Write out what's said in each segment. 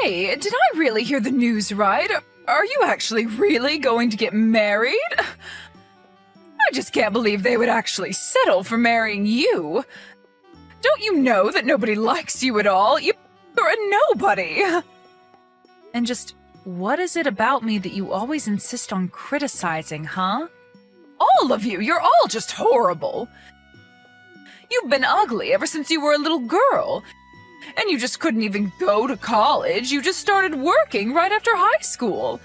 Hey, did I really hear the news right? Are you actually really going to get married? I just can't believe they would actually settle for marrying you. Don't you know that nobody likes you at all? You're a nobody. And just what is it about me that you always insist on criticizing, huh? All of you, you're all just horrible. You've been ugly ever since you were a little girl. And you just couldn't even go to college. You just started working right after high school.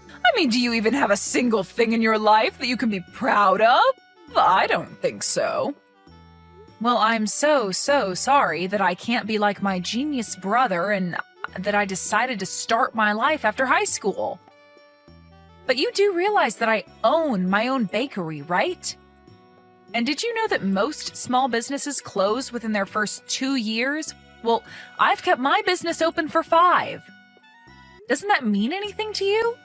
I mean, do you even have a single thing in your life that you can be proud of? I don't think so. Well, I'm so sorry that I can't be like my genius brother and that I decided to start my life after high school. But you do realize that I own my own bakery, right? And did you know that most small businesses close within their first 2 years? Well, I've kept my business open for 5. Doesn't that mean anything to you?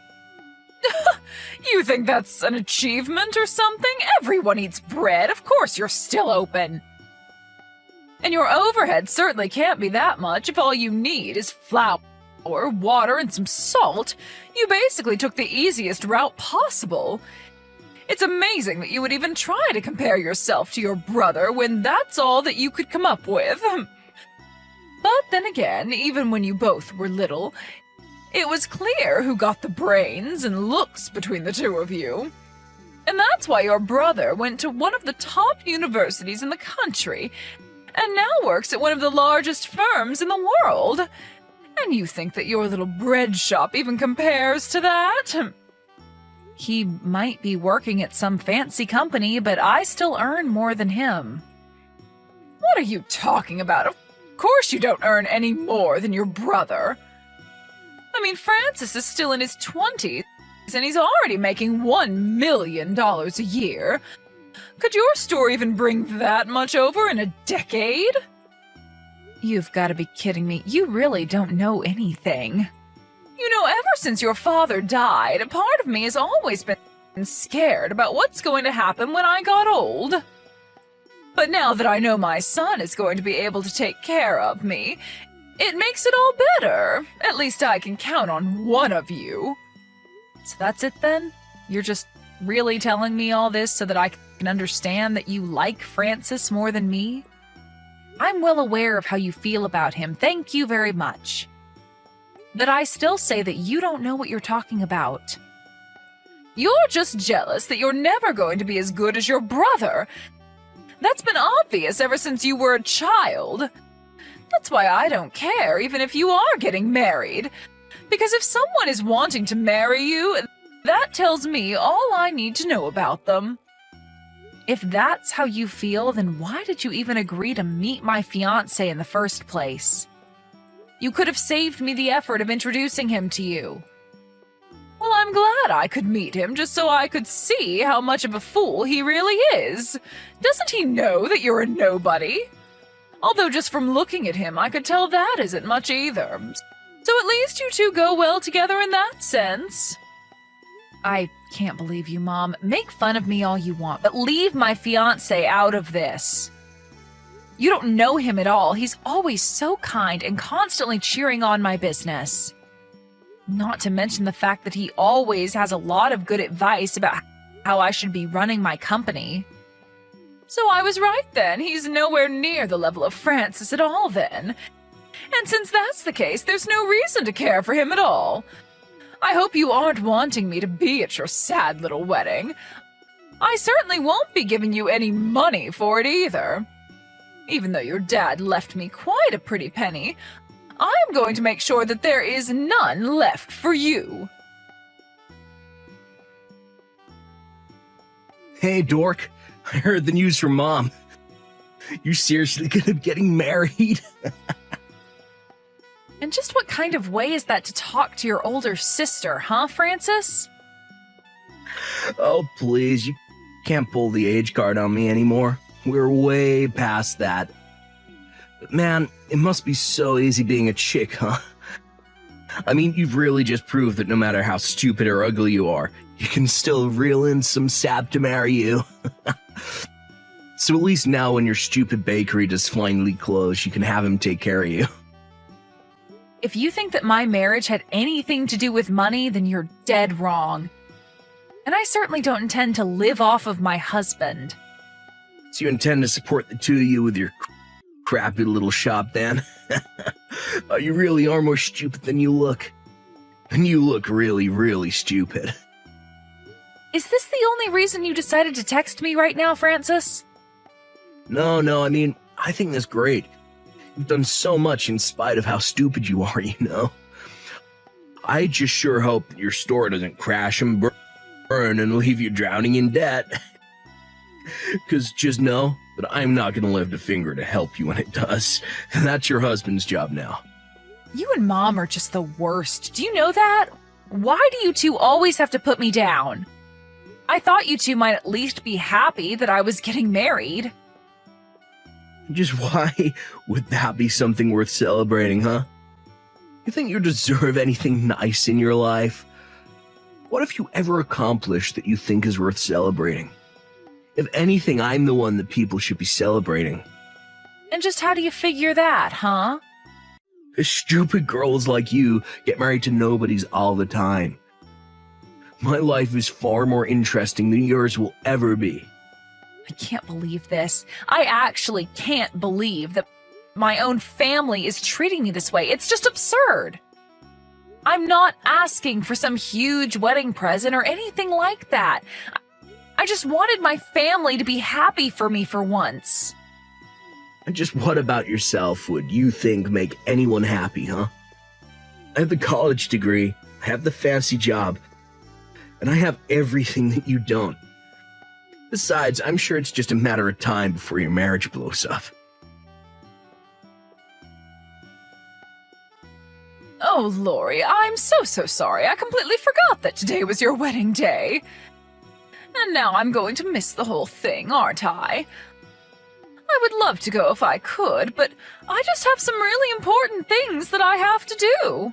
You think that's an achievement or something? Everyone eats bread. Of course you're still open. And your overhead certainly can't be that much if all you need is flour, water, and some salt. You basically took the easiest route possible. It's amazing that you would even try to compare yourself to your brother when that's all that you could come up with. But then again, even when you both were little, it was clear who got the brains and looks between the two of you. And that's why your brother went to one of the top universities in the country and now works at one of the largest firms in the world. And you think that your little bread shop even compares to that? He might be working at some fancy company, but I still earn more than him. What are you talking about? Of course you don't earn any more than your brother. I mean, Francis is still in his 20s, and he's already making $1 million a year. Could your store even bring that much over in a decade? You've got to be kidding me. You really don't know anything. You know, ever since your father died, a part of me has always been scared about what's going to happen when I got old. But now that I know my son is going to be able to take care of me, it makes it all better. At least I can count on one of you. So that's it then? You're just really telling me all this so that I can understand that you like Francis more than me? I'm well aware of how you feel about him. Thank you very much. But I still say that you don't know what you're talking about. You're just jealous that you're never going to be as good as your brother. That's been obvious ever since you were a child. That's why I don't care, even if you are getting married. Because if someone is wanting to marry you, that tells me all I need to know about them. If that's how you feel, then why did you even agree to meet my fiancé in the first place? You could have saved me the effort of introducing him to you. Well, I'm glad I could meet him just so I could see how much of a fool he really is. Doesn't he know that you're a nobody? Although just from looking at him, I could tell that isn't much either. So at least you two go well together in that sense. I can't believe you, Mom. Make fun of me all you want, but leave my fiancé out of this. You don't know him at all. He's always so kind and constantly cheering on my business. Not to mention the fact that he always has a lot of good advice about how I should be running my company. So I was right then. He's nowhere near the level of Francis at all then. And since that's the case, there's no reason to care for him at all. I hope you aren't wanting me to be at your sad little wedding. I certainly won't be giving you any money for it either. Even though your dad left me quite a pretty penny, I'm going to make sure that there is none left for you. Hey, dork. I heard the news from Mom. You seriously gonna be getting married? And just what kind of way is that to talk to your older sister, huh, Francis? Oh, please. You can't pull the age card on me anymore. We're way past that. But man, it must be so easy being a chick, huh? I mean, you've really just proved that no matter how stupid or ugly you are, you can still reel in some sap to marry you. So at least now when your stupid bakery does finally close, you can have him take care of you. If you think that my marriage had anything to do with money, then you're dead wrong. And I certainly don't intend to live off of my husband. So you intend to support the two of you with your crappy little shop, then? Oh, you really are more stupid than you look. And you look really, really stupid. Is this the only reason you decided to text me right now, Francis? No, I mean, I think that's great. You've done so much in spite of how stupid you are, you know? I just sure hope that your store doesn't crash and burn and leave you drowning in debt. Because just know that I'm not going to lift a finger to help you when it does. That's your husband's job now. You and Mom are just the worst. Do you know that? Why do you two always have to put me down? I thought you two might at least be happy that I was getting married. Just why would that be something worth celebrating, huh? You think you deserve anything nice in your life? What have you ever accomplished that you think is worth celebrating? If anything, I'm the one that people should be celebrating. And just how do you figure that, huh? Stupid girls like you get married to nobodies all the time. My life is far more interesting than yours will ever be. I can't believe this. I actually can't believe that my own family is treating me this way. It's just absurd. I'm not asking for some huge wedding present or anything like that. I just wanted my family to be happy for me for once. And just what about yourself would you think make anyone happy, huh? I have the college degree, I have the fancy job, and I have everything that you don't. Besides, I'm sure it's just a matter of time before your marriage blows up. Oh, Lori, I'm so sorry. I completely forgot that today was your wedding day. And now I'm going to miss the whole thing, aren't I? I would love to go if I could, but I just have some really important things that I have to do.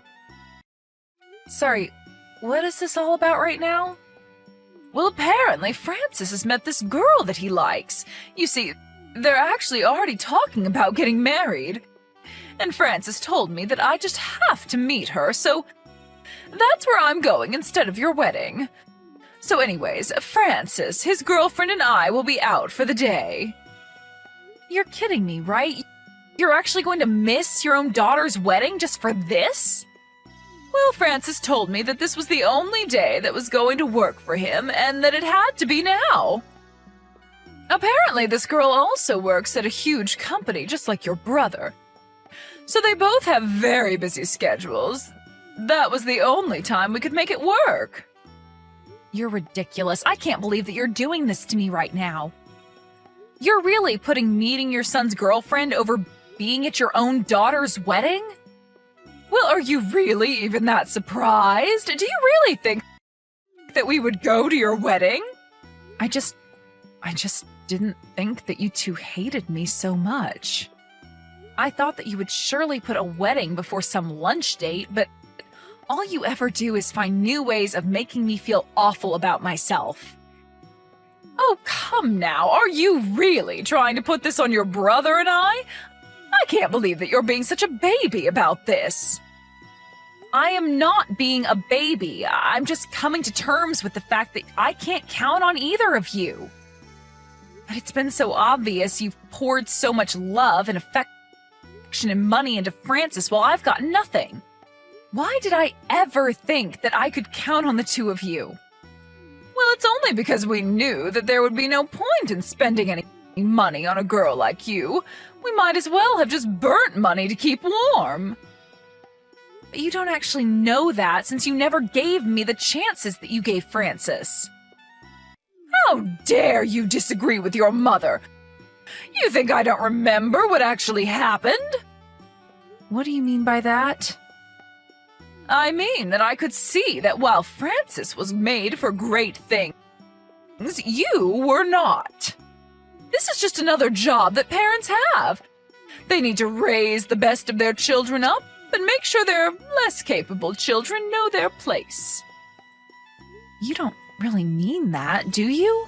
Sorry, what is this all about right now? Well, apparently Francis has met this girl that he likes. You see, they're actually already talking about getting married. And Francis told me that I just have to meet her, so that's where I'm going instead of your wedding. So anyways, Francis, his girlfriend, and I will be out for the day. You're kidding me, right? You're actually going to miss your own daughter's wedding just for this? Well, Francis told me that this was the only day that was going to work for him and that it had to be now. Apparently, this girl also works at a huge company just like your brother. So they both have very busy schedules. That was the only time we could make it work. You're ridiculous. I can't believe that you're doing this to me right now. You're really putting meeting your son's girlfriend over being at your own daughter's wedding? Well, are you really even that surprised? Do you really think that we would go to your wedding? I just didn't think that you two hated me so much. I thought that you would surely put a wedding before some lunch date, but all you ever do is find new ways of making me feel awful about myself. Oh, come now. Are you really trying to put this on your brother and I? I can't believe that you're being such a baby about this. I am not being a baby. I'm just coming to terms with the fact that I can't count on either of you. But it's been so obvious you've poured so much love and affection and money into Francis while I've got nothing. Why did I ever think that I could count on the two of you? Well, it's only because we knew that there would be no point in spending any money on a girl like you. We might as well have just burnt money to keep warm. But you don't actually know that since you never gave me the chances that you gave Francis. How dare you disagree with your mother? You think I don't remember what actually happened? What do you mean by that? I mean that I could see that while Francis was made for great things, you were not. This is just another job that parents have. They need to raise the best of their children up and make sure their less capable children know their place. You don't really mean that, do you?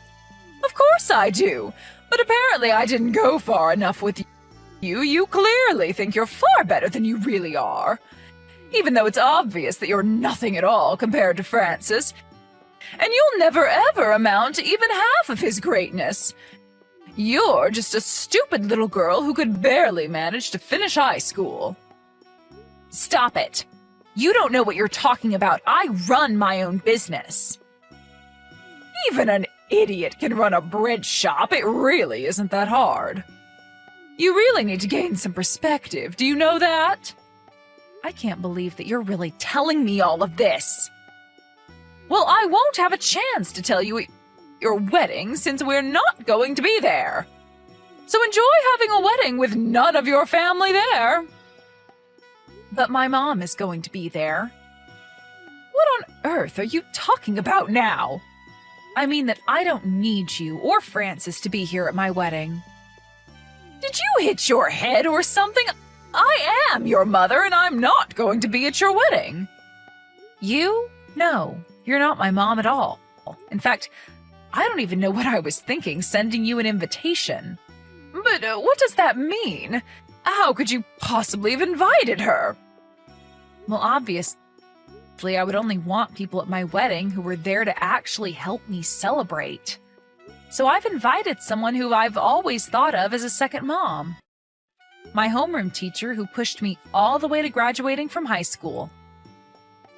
Of course I do, but apparently I didn't go far enough with you. You clearly think you're far better than you really are. even though it's obvious that you're nothing at all compared to Francis, and you'll never ever amount to even half of his greatness. You're just a stupid little girl who could barely manage to finish high school. Stop it. You don't know what you're talking about. I run my own business. Even an idiot can run a bread shop. It really isn't that hard. You really need to gain some perspective. Do you know that? I can't believe that you're really telling me all of this. Well, I won't have a chance to tell you at your wedding since we're not going to be there. So enjoy having a wedding with none of your family there. But my mom is going to be there. What on earth are you talking about now? I mean that I don't need you or Francis to be here at my wedding. Did you hit your head or something? I am your mother and I'm not going to be at your wedding. You? No, you're not my mom at all. In fact, I don't even know what I was thinking sending you an invitation. But what does that mean? How could you possibly have invited her? Well, obviously, I would only want people at my wedding who were there to actually help me celebrate. So I've invited someone who I've always thought of as a second mom. My homeroom teacher who pushed me all the way to graduating from high school.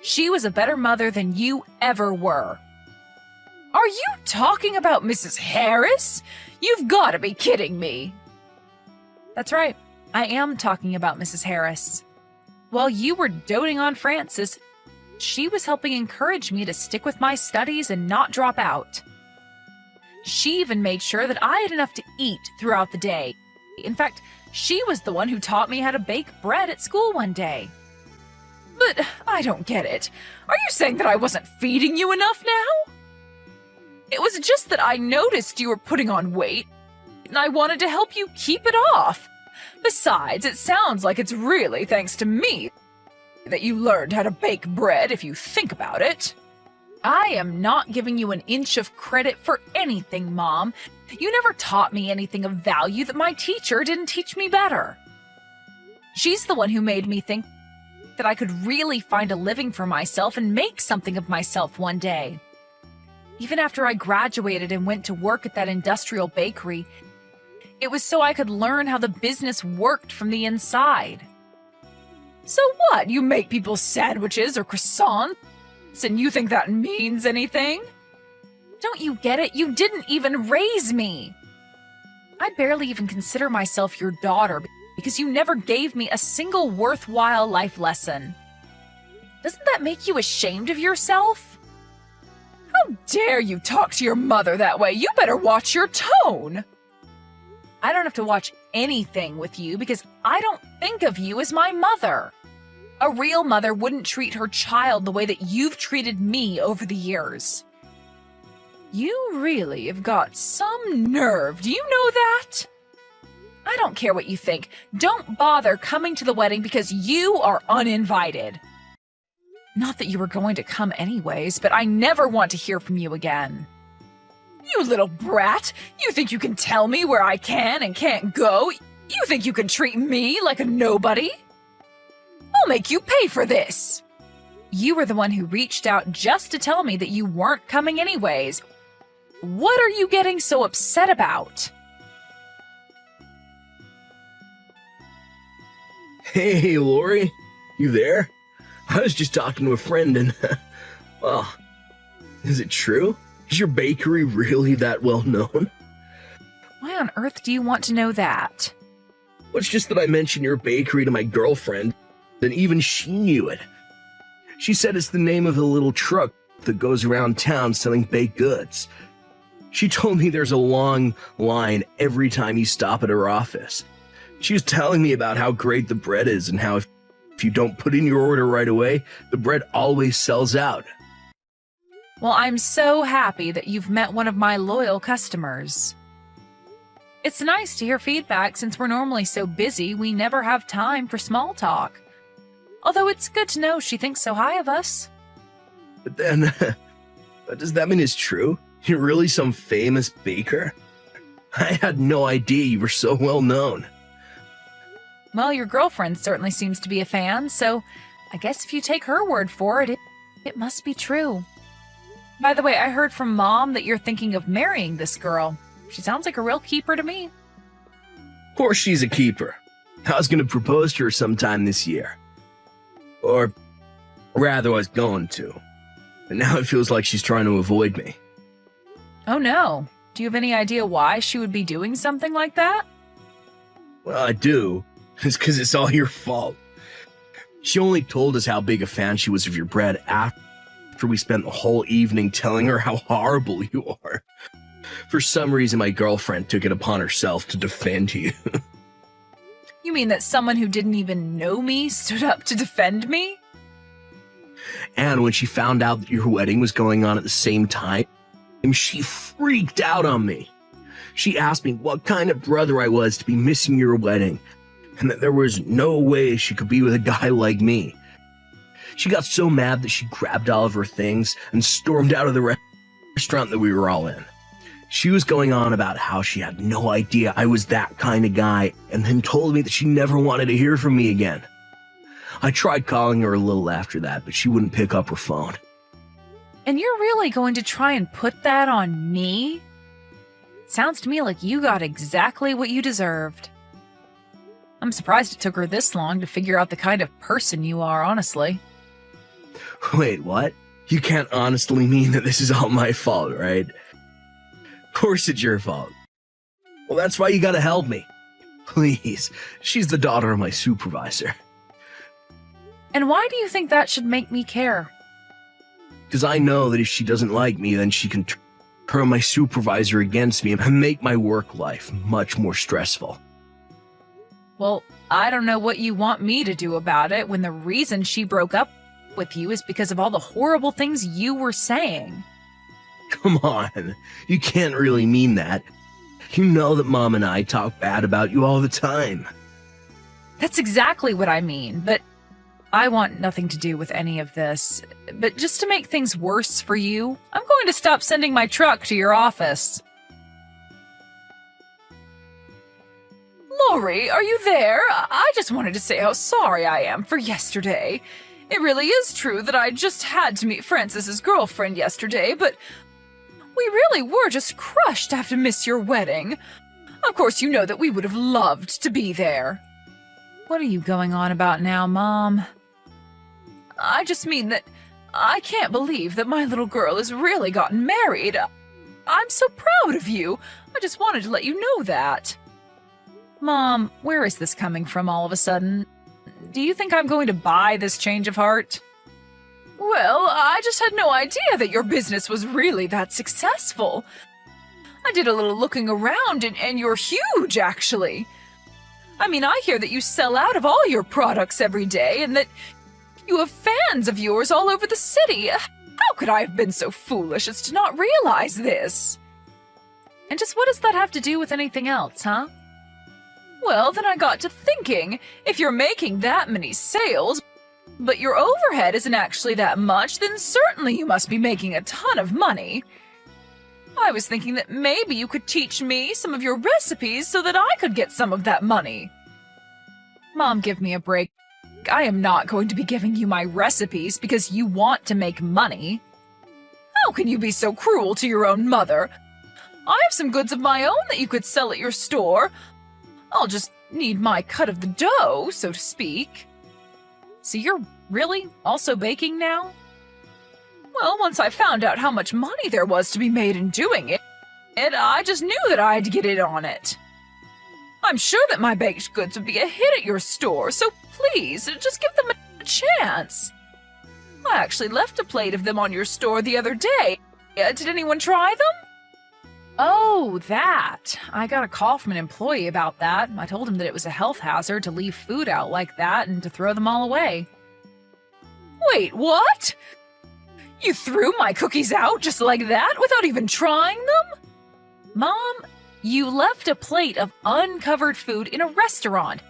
She was a better mother than you ever were. Are you talking about Mrs. Harris? You've got to be kidding me. That's right. I am talking about Mrs. Harris. While you were doting on Francis, she was helping encourage me to stick with my studies and not drop out. She even made sure that I had enough to eat throughout the day. In fact, she was the one who taught me how to bake bread at school one day. But I don't get it. Are you saying that I wasn't feeding you enough now? It was just that I noticed you were putting on weight, and I wanted to help you keep it off. Besides, it sounds like it's really thanks to me that you learned how to bake bread if you think about it. I am not giving you an inch of credit for anything, Mom. You never taught me anything of value that my teacher didn't teach me better. She's the one who made me think that I could really find a living for myself and make something of myself one day. Even after I graduated and went to work at that industrial bakery, it was so I could learn how the business worked from the inside. So what? You make people sandwiches or croissants, and you think that means anything? Don't you get it? You didn't even raise me. I barely even consider myself your daughter because you never gave me a single worthwhile life lesson. Doesn't that make you ashamed of yourself? How dare you talk to your mother that way? You better watch your tone. I don't have to watch anything with you because I don't think of you as my mother. A real mother wouldn't treat her child the way that you've treated me over the years. You really have got some nerve, do you know that? I don't care what you think. Don't bother coming to the wedding because you are uninvited. Not that you were going to come anyways, but I never want to hear from you again. You little brat! You think you can tell me where I can and can't go? You think you can treat me like a nobody? I'll make you pay for this! You were the one who reached out just to tell me that you weren't coming anyways. What are you getting so upset about? Hey, Lori, you there? I was just talking to a friend and, well, is it true? Is your bakery really that well known? Why on earth do you want to know that? Well, it's just that I mentioned your bakery to my girlfriend, and even she knew it. She said it's the name of the little truck that goes around town selling baked goods. She told me there's a long line every time you stop at her office. She was telling me about how great the bread is and how if you don't put in your order right away, the bread always sells out. Well, I'm so happy that you've met one of my loyal customers. It's nice to hear feedback since we're normally so busy we never have time for small talk. Although it's good to know she thinks so high of us. But then, does that mean it's true? You're really some famous baker? I had no idea you were so well known. Well, your girlfriend certainly seems to be a fan, so I guess if you take her word for it, it must be true. By the way, I heard from Mom that you're thinking of marrying this girl. She sounds like a real keeper to me. Of course she's a keeper. I was going to propose to her sometime this year. Or rather, I was going to. But now it feels like she's trying to avoid me. Oh no. Do you have any idea why she would be doing something like that? Well, I do. It's because it's all your fault. She only told us how big a fan she was of your bread after we spent the whole evening telling her how horrible you are. For some reason, my girlfriend took it upon herself to defend you. You mean that someone who didn't even know me stood up to defend me? And when she found out that your wedding was going on at the same time, she freaked out on me. She asked me what kind of brother I was to be missing your wedding, and that there was no way she could be with a guy like me. She got so mad that she grabbed all of her things and stormed out of the restaurant that we were all in. She was going on about how she had no idea I was that kind of guy, and then told me that she never wanted to hear from me again. I tried calling her a little after that, but she wouldn't pick up her phone. And you're really going to try and put that on me? Sounds to me like you got exactly what you deserved. I'm surprised it took her this long to figure out the kind of person you are, honestly. Wait, what? You can't honestly mean that this is all my fault, right? Of course it's your fault. Well, that's why you gotta help me. Please, she's the daughter of my supervisor. And why do you think that should make me care? Because I know that if she doesn't like me, then she can turn my supervisor against me and make my work life much more stressful. Well, I don't know what you want me to do about it when the reason she broke up with you is because of all the horrible things you were saying. Come on, you can't really mean that. You know that Mom and I talk bad about you all the time. That's exactly what I mean, but I want nothing to do with any of this. But just to make things worse for you, I'm going to stop sending my truck to your office. Lori, are you there? I just wanted to say how sorry I am for yesterday. It really is true that I just had to meet Francis's girlfriend yesterday, but we really were just crushed to have to miss your wedding. Of course, you know that we would have loved to be there. What are you going on about now, Mom? I just mean that I can't believe that my little girl has really gotten married. I'm so proud of you. I just wanted to let you know that. Mom, where is this coming from all of a sudden? Do you think I'm going to buy this change of heart? Well, I just had no idea that your business was really that successful. I did a little looking around and you're huge, actually. I mean, I hear that you sell out of all your products every day and that you have fans of yours all over the city. How could I have been so foolish as to not realize this? And just what does that have to do with anything else, huh? Well, then I got to thinking, if you're making that many sales, but your overhead isn't actually that much, then certainly you must be making a ton of money. I was thinking that maybe you could teach me some of your recipes so that I could get some of that money. Mom, give me a break. I am not going to be giving you my recipes because you want to make money. How can you be so cruel to your own mother? I have some goods of my own that you could sell at your store. I'll just need my cut of the dough, so to speak. So you're really also baking now? Well, once I found out how much money there was to be made in doing it, I just knew that I had to get in on it. I'm sure that my baked goods would be a hit at your store, so please, just give them a chance. I actually left a plate of them on your store the other day. Did anyone try them? Oh, that. I got a call from an employee about that. I told him that it was a health hazard to leave food out like that and to throw them all away. Wait, what? You threw my cookies out just like that without even trying them? Mom, you left a plate of uncovered food in a restaurant.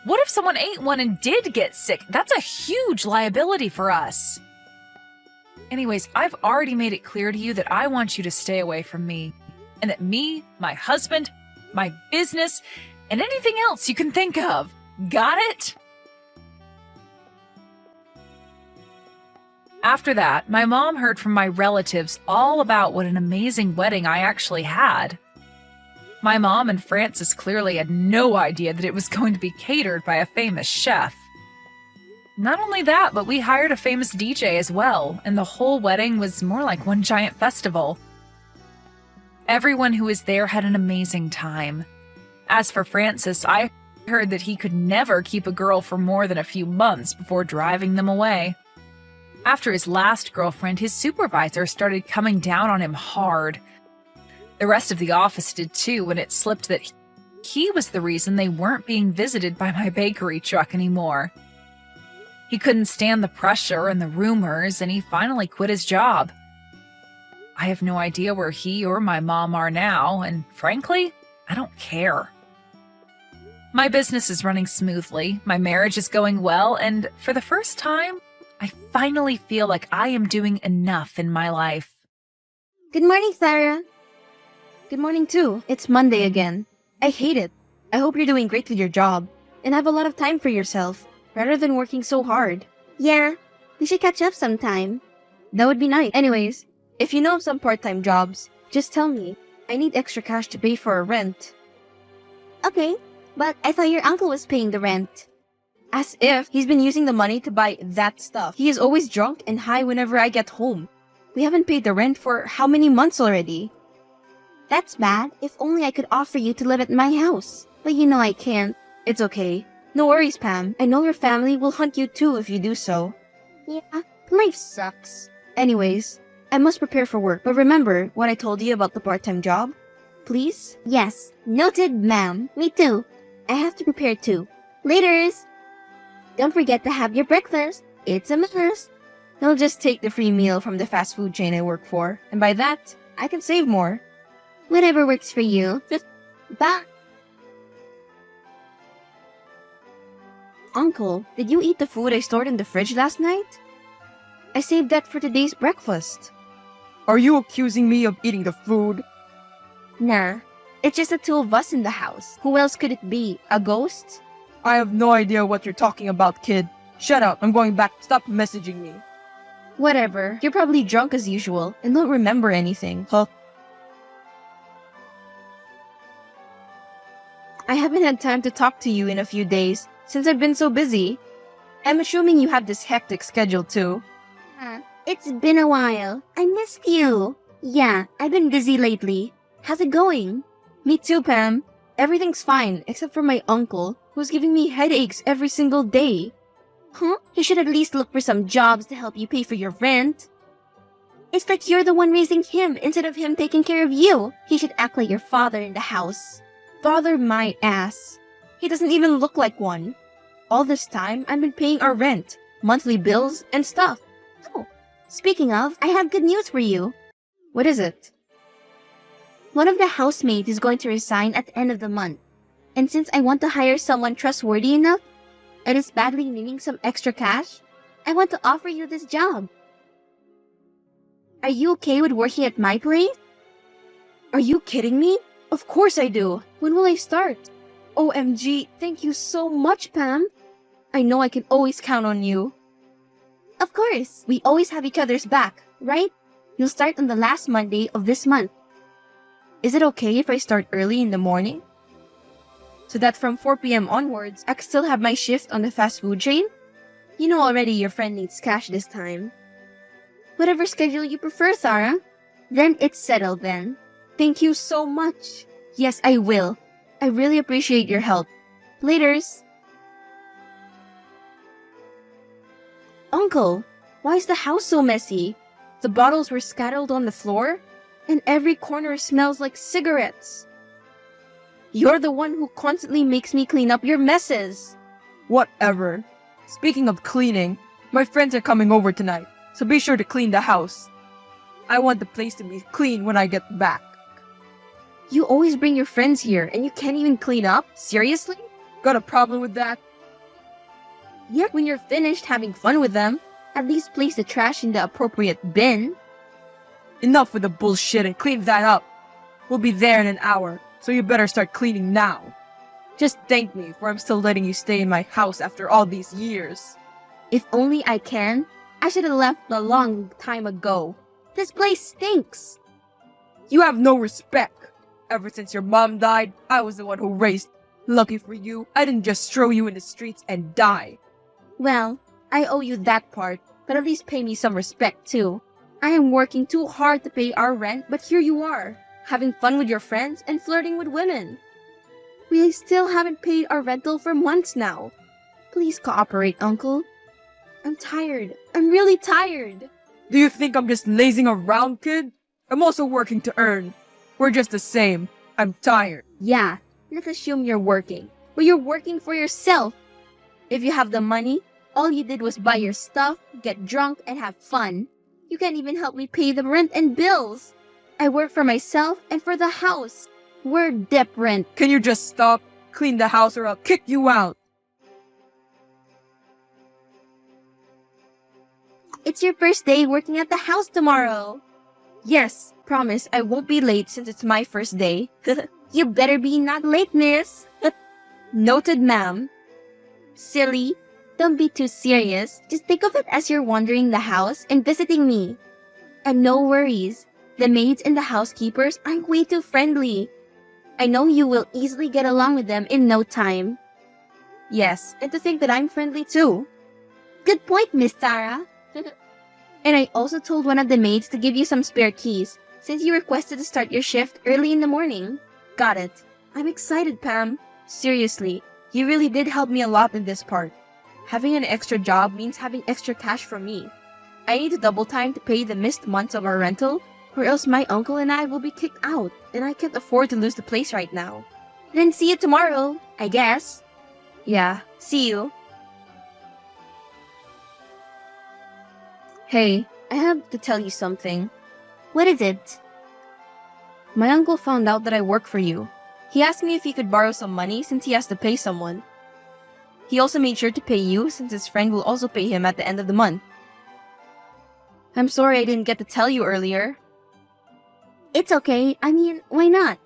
What if someone ate one and did get sick? That's a huge liability for us. Anyways, I've already made it clear to you that I want you to stay away from me. And that me, my husband, my business, and anything else you can think of. Got it? After that, my mom heard from my relatives all about what an amazing wedding I actually had. My mom and Francis clearly had no idea that it was going to be catered by a famous chef. Not only that, but we hired a famous DJ as well, and the whole wedding was more like one giant festival. Everyone who was there had an amazing time. As for Francis, I heard that he could never keep a girl for more than a few months before driving them away. After his last girlfriend, his supervisor started coming down on him hard. The rest of the office did too when it slipped that he was the reason they weren't being visited by my bakery truck anymore. He couldn't stand the pressure and the rumors, and he finally quit his job. I have no idea where he or my mom are now, and frankly, I don't care. My business is running smoothly, my marriage is going well, and for the first time, I finally feel like I am doing enough in my life. Good morning, Sarah. Good morning, too. It's Monday again. I hate it. I hope you're doing great with your job and have a lot of time for yourself, rather than working so hard. Yeah, we should catch up sometime. That would be nice. Anyways, if you know of some part-time jobs, just tell me. I need extra cash to pay for a rent. Okay, but I thought your uncle was paying the rent. As if he's been using the money to buy that stuff. He is always drunk and high whenever I get home. We haven't paid the rent for how many months already? That's bad. If only I could offer you to live at my house. But you know I can't. It's okay. No worries, Pam. I know your family will hunt you too if you do so. Yeah, life sucks. Anyways, I must prepare for work. But remember what I told you about the part-time job? Please? Yes, noted, ma'am. Me too. I have to prepare too. Laters! Don't forget to have your breakfast. It's a must. I'll just take the free meal from the fast food chain I work for. And by that, I can save more. Whatever works for you. Bye. Uncle, did you eat the food I stored in the fridge last night? I saved that for today's breakfast. Are you accusing me of eating the food? Nah, it's just the two of us in the house. Who else could it be? A ghost? I have no idea what you're talking about, kid. Shut up, I'm going back. Stop messaging me. Whatever. You're probably drunk as usual and don't remember anything. Huh? I haven't had time to talk to you in a few days since I've been so busy. I'm assuming you have this hectic schedule too. It's been a while. I missed you. Yeah, I've been busy lately. How's it going? Me too, Pam. Everything's fine except for my uncle, who's giving me headaches every single day. Huh? You should at least look for some jobs to help you pay for your rent. It's like you're the one raising him instead of him taking care of you. He should act like your father in the house. Father my ass. He doesn't even look like one. All this time, I've been paying our rent, monthly bills, and stuff. Oh, speaking of, I have good news for you. What is it? One of the housemates is going to resign at the end of the month. And since I want to hire someone trustworthy enough, and is badly needing some extra cash, I want to offer you this job. Are you okay with working at my place? Are you kidding me? Of course I do. When will I start? OMG, thank you so much, Pam. I know I can always count on you. Of course. We always have each other's back, right? You'll start on the last Monday of this month. Is it okay if I start early in the morning? So that from 4 p.m. onwards, I can still have my shift on the fast food chain? You know already your friend needs cash this time. Whatever schedule you prefer, Sarah. Then it's settled then. Thank you so much. Yes, I will. I really appreciate your help. Laters. Uncle, why is the house so messy? The bottles were scattered on the floor, and every corner smells like cigarettes. You're the one who constantly makes me clean up your messes. Whatever. Speaking of cleaning, my friends are coming over tonight, so be sure to clean the house. I want the place to be clean when I get back. You always bring your friends here, and you can't even clean up? Seriously? Got a problem with that? Yet when you're finished having fun with them, at least place the trash in the appropriate bin. Enough with the bullshit and clean that up. We'll be there in an hour, so you better start cleaning now. Just thank me for I'm still letting you stay in my house after all these years. If only I can, I should have left a long time ago. This place stinks. You have no respect. Ever since your mom died, I was the one who raised. Lucky for you, I didn't just throw you in the streets and die. Well, I owe you that part, but at least pay me some respect too. I am working too hard to pay our rent, but here you are, having fun with your friends and flirting with women. We still haven't paid our rental for months now. Please cooperate, Uncle. I'm tired. I'm really tired. Do you think I'm just lazing around, kid? I'm also working to earn. We're just the same. I'm tired. Yeah, let's assume you're working. But you're working for yourself. If you have the money, all you did was buy your stuff, get drunk, and have fun. You can't even help me pay the rent and bills. I work for myself and for the house. We're debt rent. Can you just stop? Clean the house or I'll kick you out. It's your first day working at the house tomorrow. Yes, promise I won't be late since it's my first day. You better be not late, miss. Noted, ma'am. Silly. Don't be too serious. Just think of it as you're wandering the house and visiting me. And no worries. The maids and the housekeepers aren't way too friendly. I know you will easily get along with them in no time. Yes, and to think that I'm friendly too. Good point, Miss Sarah. And I also told one of the maids to give you some spare keys, since you requested to start your shift early in the morning. Got it. I'm excited, Pam. Seriously, you really did help me a lot in this part. Having an extra job means having extra cash for me. I need to double time to pay the missed months of our rental, or else my uncle and I will be kicked out, and I can't afford to lose the place right now. Then see you tomorrow, I guess. Yeah, see you. Hey, I have to tell you something. What is it? My uncle found out that I work for you. He asked me if he could borrow some money since he has to pay someone. He also made sure to pay you since his friend will also pay him at the end of the month. I'm sorry I didn't get to tell you earlier. It's okay. I mean, why not?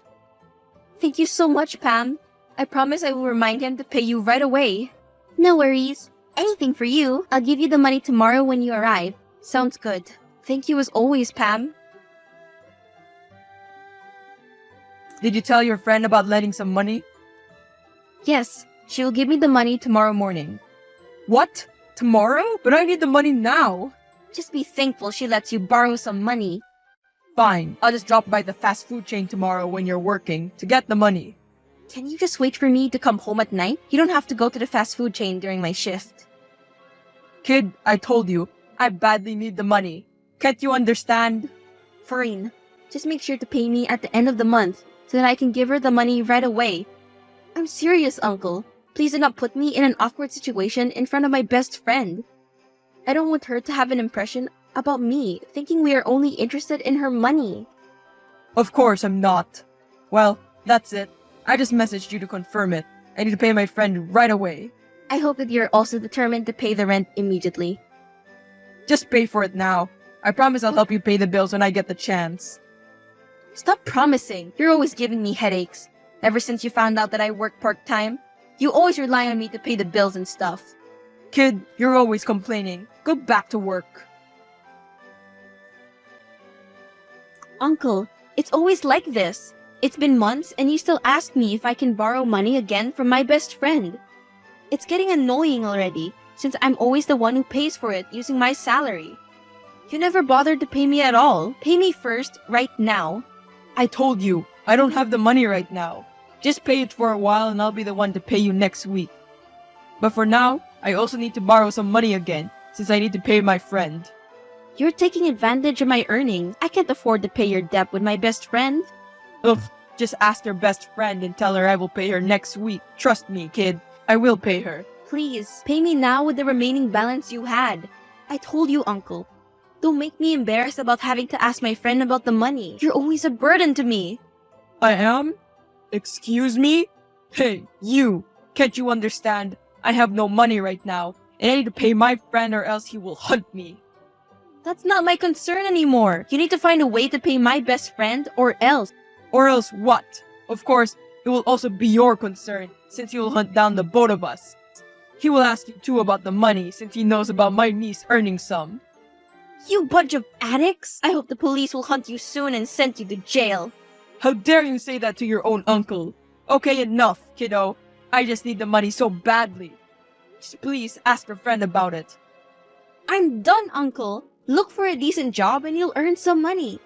Thank you so much, Pam. I promise I will remind him to pay you right away. No worries. Anything for you. I'll give you the money tomorrow when you arrive. Sounds good. Thank you as always, Pam. Did you tell your friend about lending some money? Yes, she will give me the money tomorrow morning. What? Tomorrow? But I need the money now. Just be thankful she lets you borrow some money. Fine, I'll just drop by the fast food chain tomorrow when you're working to get the money. Can you just wait for me to come home at night? You don't have to go to the fast food chain during my shift. Kid, I told you, I badly need the money. Can't you understand? Fine. Just make sure to pay me at the end of the month so that I can give her the money right away. I'm serious, Uncle. Please do not put me in an awkward situation in front of my best friend. I don't want her to have an impression about me, thinking we are only interested in her money. Of course I'm not. Well, that's it. I just messaged you to confirm it. I need to pay my friend right away. I hope that you're also determined to pay the rent immediately. Just pay for it now. I promise I'll help you pay the bills when I get the chance. Stop promising. You're always giving me headaches. Ever since you found out that I work part-time, you always rely on me to pay the bills and stuff. Kid, you're always complaining. Go back to work. Uncle, it's always like this. It's been months and you still ask me if I can borrow money again from my best friend. It's getting annoying already, since I'm always the one who pays for it using my salary. You never bothered to pay me at all. Pay me first, right now. I told you, I don't have the money right now. Just pay it for a while and I'll be the one to pay you next week. But for now, I also need to borrow some money again, since I need to pay my friend. You're taking advantage of my earnings. I can't afford to pay your debt with my best friend. Ugh, just ask your best friend and tell her I will pay her next week. Trust me, kid. I will pay her. Please, pay me now with the remaining balance you had. I told you, Uncle. Don't make me embarrassed about having to ask my friend about the money. You're always a burden to me. I am? Excuse me? Hey, you! Can't you understand? I have no money right now, and I need to pay my friend or else he will hunt me. That's not my concern anymore. You need to find a way to pay my best friend or else. Or else what? Of course, it will also be your concern, since he will hunt down the both of us. He will ask you too about the money, since he knows about my niece earning some. You bunch of addicts! I hope the police will hunt you soon and send you to jail. How dare you say that to your own uncle? Okay, enough, kiddo. I just need the money so badly. Just please ask your friend about it. I'm done, Uncle. Look for a decent job and you'll earn some money.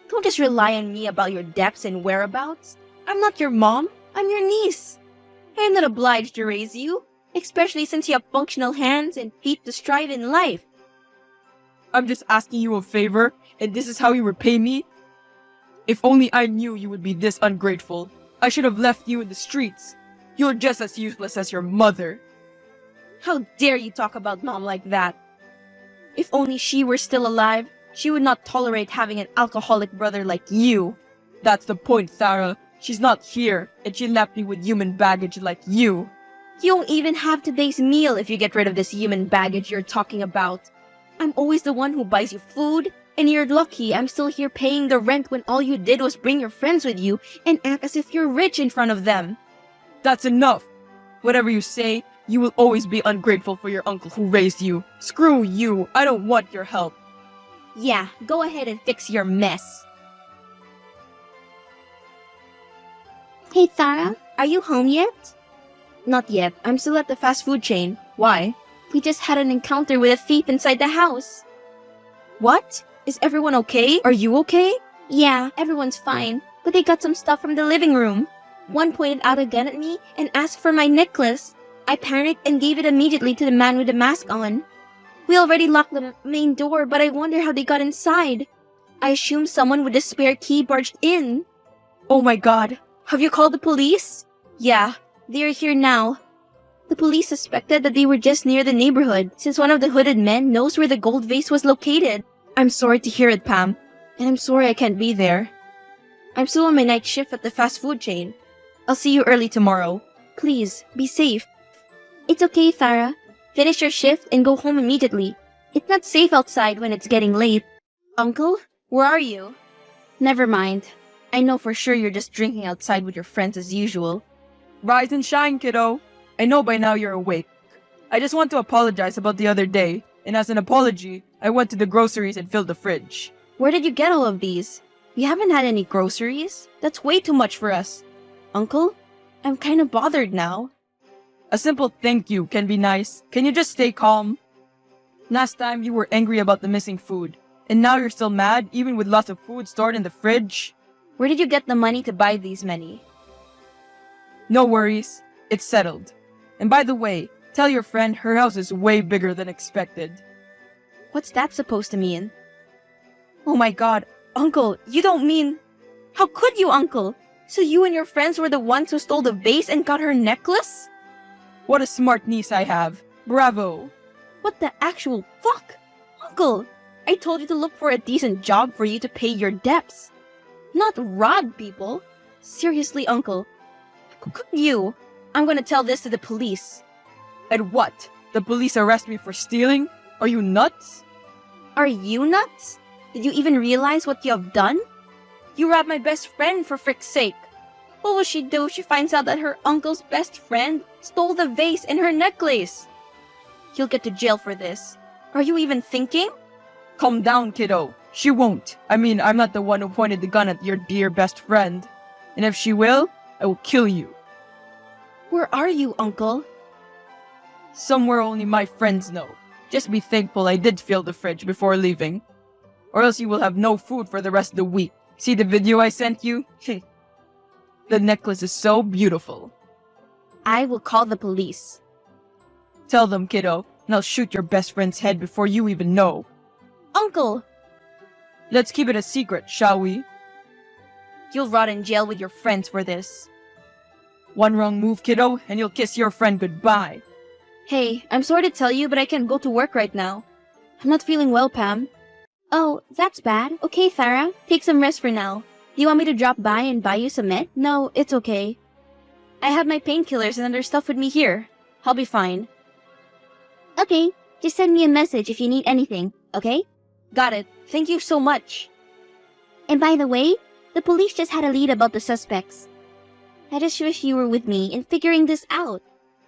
Don't just rely on me about your debts and whereabouts. I'm not your mom. I'm your niece. I am not obliged to raise you, especially since you have functional hands and feet to strive in life. I'm just asking you a favor, and this is how you repay me? If only I knew you would be this ungrateful. I should have left you in the streets. You're just as useless as your mother. How dare you talk about Mom like that? If only she were still alive, she would not tolerate having an alcoholic brother like you. That's the point, Sarah. She's not here, and she left me with human baggage like you. You won't even have today's meal if you get rid of this human baggage you're talking about. I'm always the one who buys you food, and you're lucky I'm still here paying the rent when all you did was bring your friends with you and act as if you're rich in front of them. That's enough. Whatever you say, you will always be ungrateful for your uncle who raised you. Screw you. I don't want your help. Yeah, go ahead and fix your mess. Hey, Tara, are you home yet? Not yet. I'm still at the fast food chain. Why? We just had an encounter with a thief inside the house. What? Is everyone okay? Are you okay? Yeah, everyone's fine, but they got some stuff from the living room. One pointed out a gun at me and asked for my necklace. I panicked and gave it immediately to the man with the mask on. We already locked the main door, but I wonder how they got inside. I assume someone with a spare key barged in. Oh my god. Have you called the police? Yeah, they are here now. The police suspected that they were just near the neighborhood, since one of the hooded men knows where the gold vase was located. I'm sorry to hear it, Pam. And I'm sorry I can't be there. I'm still on my night shift at the fast food chain. I'll see you early tomorrow. Please, be safe. It's okay, Farah. Finish your shift and go home immediately. It's not safe outside when it's getting late. Uncle, where are you? Never mind. I know for sure you're just drinking outside with your friends as usual. Rise and shine, kiddo. I know by now you're awake. I just want to apologize about the other day, and as an apology, I went to the groceries and filled the fridge. Where did you get all of these? We haven't had any groceries. That's way too much for us. Uncle, I'm kind of bothered now. A simple thank you can be nice. Can you just stay calm? Last time you were angry about the missing food, and now you're still mad even with lots of food stored in the fridge? Where did you get the money to buy these many? No worries. It's settled. And by the way, tell your friend her house is way bigger than expected. What's that supposed to mean? Oh my god, Uncle, you don't mean... How could you, Uncle? So you and your friends were the ones who stole the vase and got her necklace? What a smart niece I have. Bravo. What the actual fuck? Uncle, I told you to look for a decent job for you to pay your debts. Not rob people. Seriously, Uncle. You. I'm gonna tell this to the police. And what? The police arrest me for stealing? Are you nuts? Are you nuts? Did you even realize what you have done? You robbed my best friend, for frick's sake. What will she do if she finds out that her uncle's best friend stole the vase and her necklace? You'll get to jail for this. Are you even thinking? Calm down, kiddo. She won't. I mean, I'm not the one who pointed the gun at your dear best friend. And if she will, I will kill you. Where are you, Uncle? Somewhere only my friends know. Just be thankful I did fill the fridge before leaving. Or else you will have no food for the rest of the week. See the video I sent you? The necklace is so beautiful. I will call the police. Tell them, kiddo, and I'll shoot your best friend's head before you even know. Uncle! Let's keep it a secret, shall we? You'll rot in jail with your friends for this. One wrong move, kiddo, and you'll kiss your friend goodbye. Hey, I'm sorry to tell you, but I can't go to work right now. I'm not feeling well, Pam. Oh, that's bad. Okay, Farah, take some rest for now. Do you want me to drop by and buy you some med? No, it's okay. I have my painkillers and other stuff with me here. I'll be fine. Okay, just send me a message if you need anything, okay? Got it. Thank you so much. And by the way, the police just had a lead about the suspects. I just wish you were with me in figuring this out.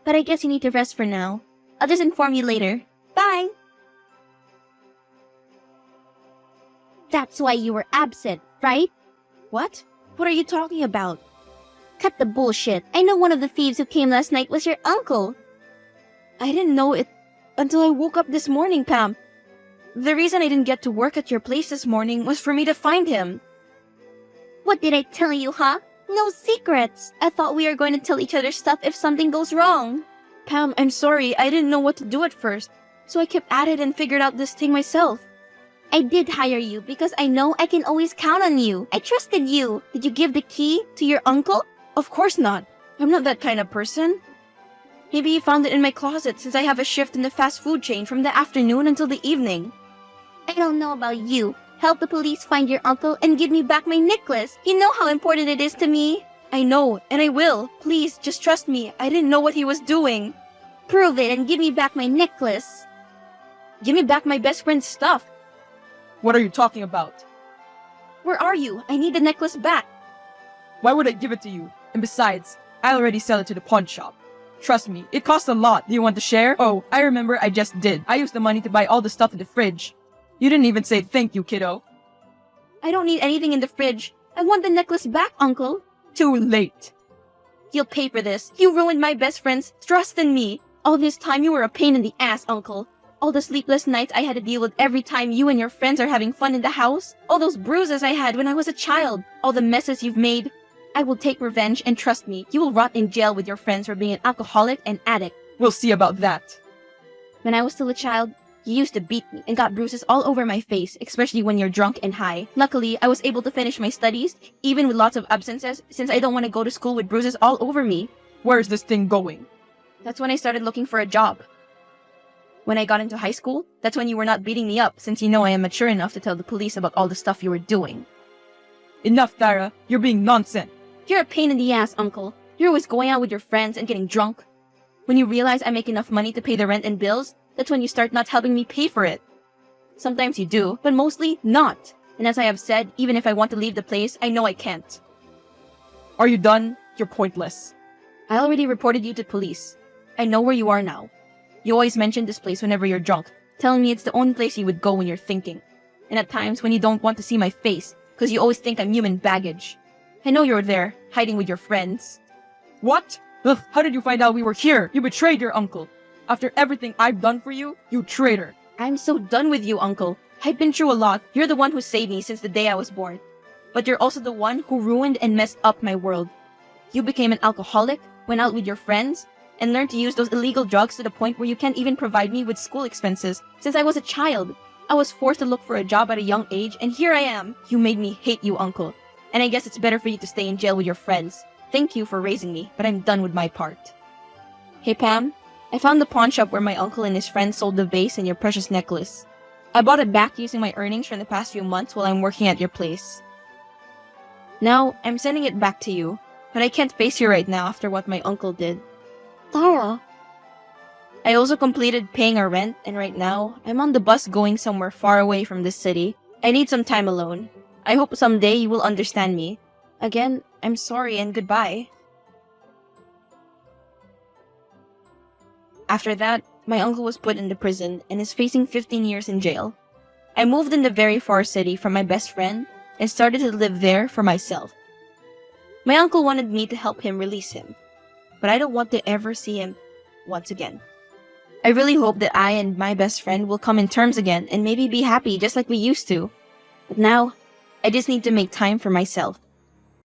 But I guess you need to rest for now. I'll just inform you later. Bye! That's why you were absent, right? What? What are you talking about? Cut the bullshit. I know one of the thieves who came last night was your uncle. I didn't know it until I woke up this morning, Pam. The reason I didn't get to work at your place this morning was for me to find him. What did I tell you, huh? No secrets. I thought we were going to tell each other stuff if something goes wrong. Pam, I'm sorry. I didn't know what to do at first. So I kept at it and figured out this thing myself. I did hire you because I know I can always count on you. I trusted you. Did you give the key to your uncle? Of course not. I'm not that kind of person. Maybe he found it in my closet since I have a shift in the fast food chain from the afternoon until the evening. I don't know about you. Help the police find your uncle and give me back my necklace. You know how important it is to me. I know, and I will. Please, just trust me. I didn't know what he was doing. Prove it and give me back my necklace. Give me back my best friend's stuff. What are you talking about? Where are you? I need the necklace back. Why would I give it to you? And besides, I already sell it to the pawn shop. Trust me, it costs a lot. Do you want to share? Oh, I remember I just did. I used the money to buy all the stuff in the fridge. You didn't even say thank you, kiddo. I don't need anything in the fridge. I want the necklace back, Uncle. Too late. You'll pay for this. You ruined my best friend's trust in me. All this time you were a pain in the ass, Uncle. All the sleepless nights I had to deal with every time you and your friends are having fun in the house. All those bruises I had when I was a child. All the messes you've made. I will take revenge, and trust me, you will rot in jail with your friends for being an alcoholic and addict. We'll see about that. When I was still a child, you used to beat me and got bruises all over my face, especially when you're drunk and high. Luckily, I was able to finish my studies, even with lots of absences, since I don't want to go to school with bruises all over me. Where's this thing going? That's when I started looking for a job. When I got into high school, that's when you were not beating me up, since you know I am mature enough to tell the police about all the stuff you were doing. Enough, Tara. You're being nonsense. You're a pain in the ass, Uncle. You're always going out with your friends and getting drunk. When you realize I make enough money to pay the rent and bills, that's when you start not helping me pay for it. Sometimes you do, but mostly not. And as I have said, even if I want to leave the place, I know I can't. Are you done? You're pointless. I already reported you to police. I know where you are now. You always mention this place whenever you're drunk, telling me it's the only place you would go when you're thinking. And at times when you don't want to see my face, because you always think I'm human baggage. I know you're there, hiding with your friends. What? Ugh, how did you find out we were here? You betrayed your uncle. After everything I've done for you, you traitor. I'm so done with you, Uncle. I've been through a lot. You're the one who saved me since the day I was born. But you're also the one who ruined and messed up my world. You became an alcoholic, went out with your friends, and learned to use those illegal drugs to the point where you can't even provide me with school expenses since I was a child. I was forced to look for a job at a young age, and here I am. You made me hate you, Uncle. And I guess it's better for you to stay in jail with your friends. Thank you for raising me, but I'm done with my part. Hey, Pam. I found the pawn shop where my uncle and his friends sold the vase and your precious necklace. I bought it back using my earnings from the past few months while I'm working at your place. Now, I'm sending it back to you, but I can't face you right now after what my uncle did. Tara. I also completed paying our rent, and right now, I'm on the bus going somewhere far away from this city. I need some time alone. I hope someday you will understand me. Again, I'm sorry and goodbye. After that, my uncle was put into prison and is facing 15 years in jail. I moved in the very far city from my best friend and started to live there for myself. My uncle wanted me to help him release him, but I don't want to ever see him once again. I really hope that I and my best friend will come in terms again and maybe be happy just like we used to. But now, I just need to make time for myself.